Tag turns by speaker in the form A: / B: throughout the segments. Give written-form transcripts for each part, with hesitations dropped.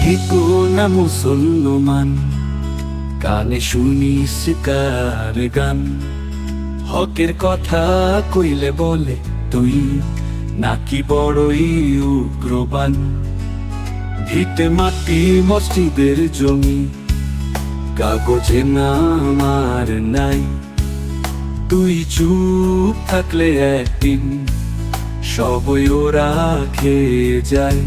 A: থেকো না মুসলমান, কানে শুনিস কার গান। হকের কথা কইলে বলে তুই নাকি বড়ই উগ্রবান। ভিটে মাটি মসজিদের জমি, কাগজে নাম আর নাই। তুই চুপ থাকলে একদিন সবই ওরা খেয়ে যায়।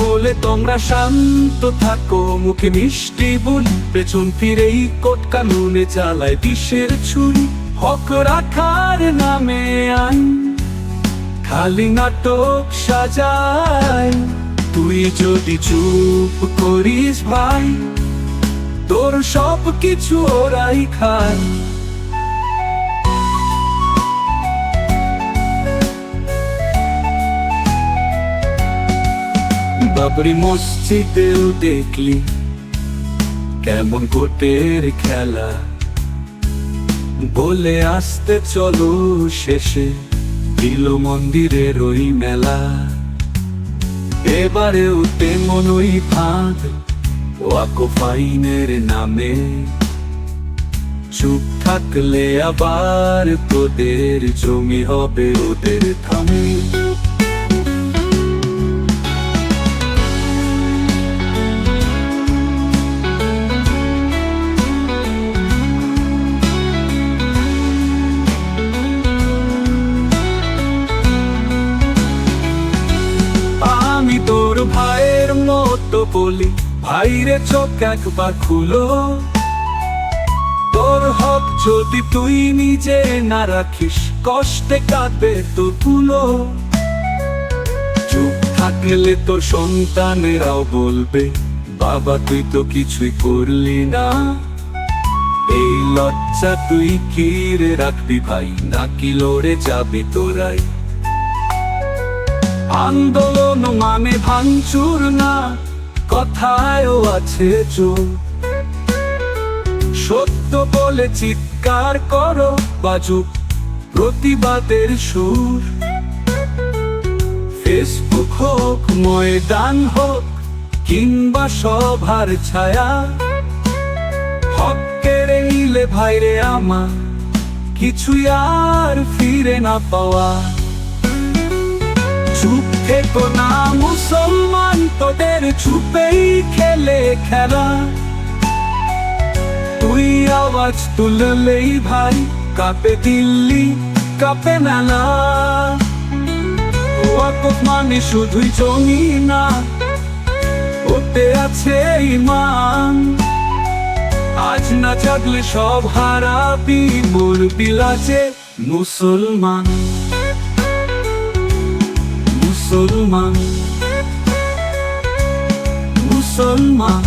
A: বলে তোমরা শান্ত থাকো, মুখে মিষ্টি বলি, পেছন ফিরেই কোট কানুনে চালায় বিষের ছুরি। হক রাখার নামে আইন খালি নাটক সাজায়। তুই যদি চুপ করিস ভাই, তোর সব কিছু ওরাই খায়। বাবরি মসজিদেও দেখলি কেমন কোটের খেলা। বলে আসতে চলো শেষে দিল মন্দিরের ওই মেলা। এবারেও তেমন ওই ফাঁদ ওয়াকফ আইনের নামে। চুপ থাকলে আবার তোদের জমি হবে ওদের থামে। তোর ভাইয়ের মতো বলি, ভাইরে চোখ একবার খুলো। তোর হক যদি তুই নিজে না রাখিস, কষ্টে কাঁদবে তো তুলো। চুপ থাকলে তোর সন্তানেরাও বলবে, বাবা তুই তো কিছুই করলি না। এই লজ্জা তুই কি রে রাখবি ভাই, নাকি লড়ে যাবি তোরাই? আন্দোলন মানে ভাঙচুর না, কথায়ও আছে জোর। সত্য বলে চিৎকার করো, বাজুক প্রতিবাদের সুর। ফেসবুক হোক, ময়দান হোক, কিংবা সভার ছায়া, হক কেড়ে নিলে ভাইরে আমার কিছুই আর ফিরে না পাওয়া। চুপ থেকো না মুসলমান, তোদের চুপেই খেলে খেলা। তুই আওয়াজ তুললেই ভাই কাঁপে দিল্লি, কাঁপে নানা। ওয়াকফ মানে শুধুই জমি না, ওতে আছে ঈমান। আজ না জাগলে সব হারাবি, মরবি লাজে মুসলমান। মুসলমান, মুসলমান।